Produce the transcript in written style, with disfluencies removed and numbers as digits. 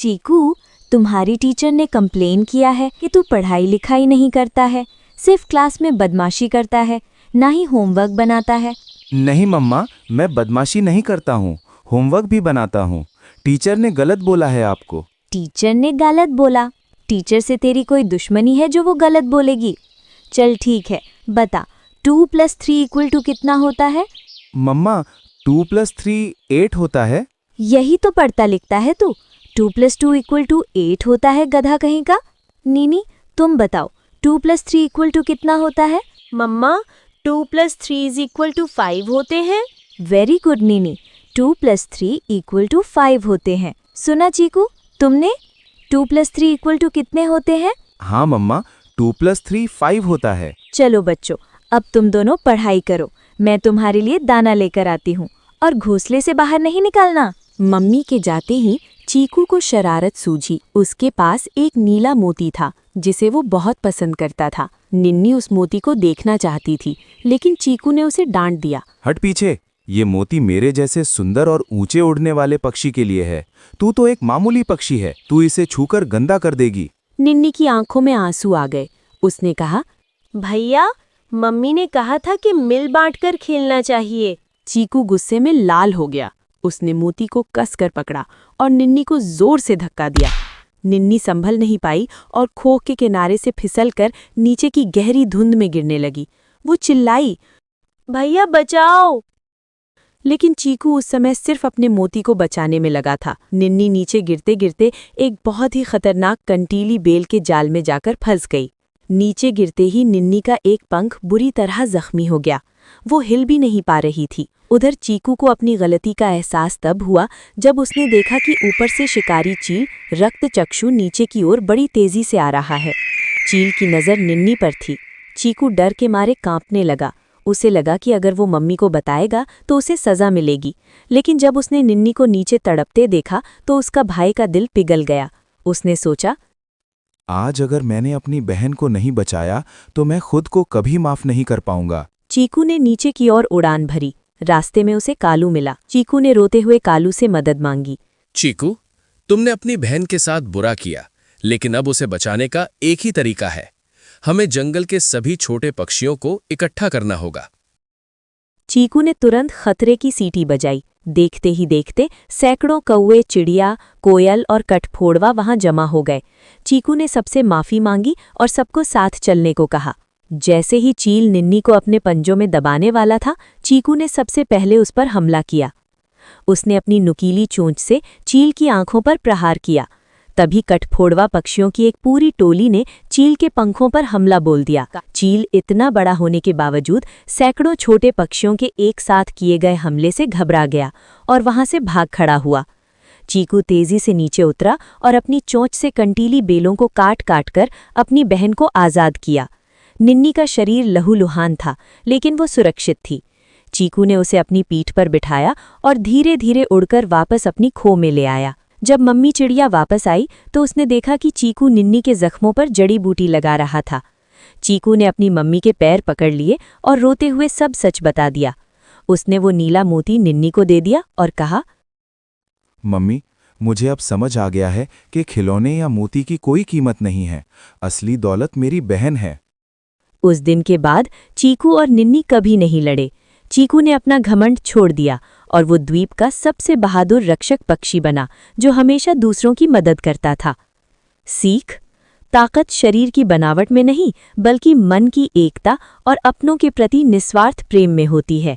चीकू, तुम्हारी टीचर ने कंप्लेन किया है कि तू पढ़ाई लिखाई नहीं करता है, सिर्फ क्लास में बदमाशी करता है, ना ही होमवर्क बनाता है। नहीं मम्मा, मैं बदमाशी नहीं करता हूँ, होमवर्क भी बनाता हूँ। टीचर ने गलत बोला है आपको। टीचर ने गलत बोला? टीचर से तेरी कोई दुश्मनी है जो वो गलत बोलेगी? चल ठीक है, बता 2 + 3 = कितना होता है? मम्मा, 2 + 3 8 होता है। यही तो पढ़ता लिखता है तू। 2 + 2 = 8 होता है, गधा कहीं का। नीनी, तुम बताओ 2 + 3 = कितना होता है? मम्मा, 2 + 3 = 5 होते हैं। वेरी गुड नीनी, 2 + 3 = 5 होते हैं। सुना चीकू, तुमने 2 + 3 = कितने होते हैं? हाँ मम्मा, 2 + 3 5 होता है। चलो बच्चों, अब तुम दोनों पढ़ाई करो, मैं तुम्हारे लिए दाना लेकर आती हूँ, और घोंसले से बाहर नहीं निकलना। मम्मी के जाते ही चीकू को शरारत सूझी। उसके पास एक नीला मोती था जिसे वो बहुत पसंद करता था। निन्नी उस मोती को देखना चाहती थी, लेकिन चीकू ने उसे डांट दिया। हट पीछे, ये मोती मेरे जैसे सुंदर और ऊंचे उड़ने वाले पक्षी के लिए है। तू तो एक मामूली पक्षी है, तू इसे छूकर गंदा कर देगी। निन्नी की आंखों में आंसू आ गए। उसने कहा, भैया, मम्मी ने कहा था कि मिल बांटकर खेलना चाहिए। चीकू गुस्से में लाल हो गया। उसने मोती को कसकर पकड़ा और निन्नी को जोर से धक्का दिया। निन्नी संभल नहीं पाई और खोह के किनारे से फिसलकर नीचे की गहरी धुंध में गिरने लगी। वो चिल्लाई, भैया बचाओ! लेकिन चीकू उस समय सिर्फ अपने मोती को बचाने में लगा था। निन्नी नीचे गिरते गिरते एक बहुत ही खतरनाक कंटीली बेल के जाल में जाकर फंस गई। नीचे गिरते ही निन्नी का एक पंख बुरी तरह जख्मी हो गया। वो हिल भी नहीं पा रही थी। उधर चीकू को अपनी गलती का एहसास तब हुआ जब उसने देखा कि ऊपर से शिकारी चील रक्तचक्षु नीचे की ओर बड़ी तेजी से आ रहा है। चील की नज़र निन्नी पर थी। चीकू डर के मारे कांपने लगा। उसे लगा कि अगर वो मम्मी को बताएगा तो उसे सज़ा मिलेगी, लेकिन जब उसने निन्नी को नीचे तड़पते देखा तो उसका भाई का दिल पिघल गया। उसने सोचा, आज अगर मैंने अपनी बहन को नहीं बचाया तो मैं खुद को कभी माफ नहीं कर पाऊंगा। चीकू ने नीचे की ओर उड़ान भरी। रास्ते में उसे कालू मिला। चीकू ने रोते हुए कालू से मदद मांगी। चीकू, तुमने अपनी बहन के साथ बुरा किया, लेकिन अब उसे बचाने का एक ही तरीका है। हमें जंगल के सभी छोटे पक्षियों को इकट्ठा करना होगा। चीकू ने तुरंत खतरे की सीटी बजाई। देखते ही देखते सैकड़ों कौवे, चिड़िया, कोयल और कठफोड़वा वहां जमा हो गए। चीकू ने सबसे माफी मांगी और सबको साथ चलने को कहा। जैसे ही चील निन्नी को अपने पंजों में दबाने वाला था, चीकू ने सबसे पहले उस पर हमला किया। उसने अपनी नुकीली चोंच से चील की आंखों पर प्रहार किया। तभी कठफोड़वा पक्षियों की एक पूरी टोली ने चील के पंखों पर हमला बोल दिया। चील इतना बड़ा होने के बावजूद सैकड़ों छोटे पक्षियों के एक साथ किए गए हमले से घबरा गया और वहां से भाग खड़ा हुआ। चीकू तेजी से नीचे उतरा और अपनी चोंच से कंटीली बेलों को काट काट कर अपनी बहन को आज़ाद किया। निन्नी का शरीर लहूलुहान था, लेकिन वो सुरक्षित थी। चीकू ने उसे अपनी पीठ पर बिठाया और धीरे धीरे उड़कर वापस अपनी खो में ले आया। जब मम्मी चिड़िया वापस आई तो उसने देखा कि चीकू निन्नी के जख्मों पर जड़ी बूटी लगा रहा था। चीकू ने अपनी मम्मी के पैर पकड़ लिए और रोते हुए सब सच बता दिया। उसने वो नीला मोती निन्नी को दे दिया और कहा, मम्मी, मुझे अब समझ आ गया है कि खिलौने या मोती की कोई कीमत नहीं है। असली दौलत मेरी बहन है। उस दिन के बाद चीकू और निन्नी कभी नहीं लड़े। चीकू ने अपना घमंड छोड़ दिया और वो द्वीप का सबसे बहादुर रक्षक पक्षी बना, जो हमेशा दूसरों की मदद करता था। सीख: ताकत शरीर की बनावट में नहीं, बल्कि मन की एकता और अपनों के प्रति निस्वार्थ प्रेम में होती है।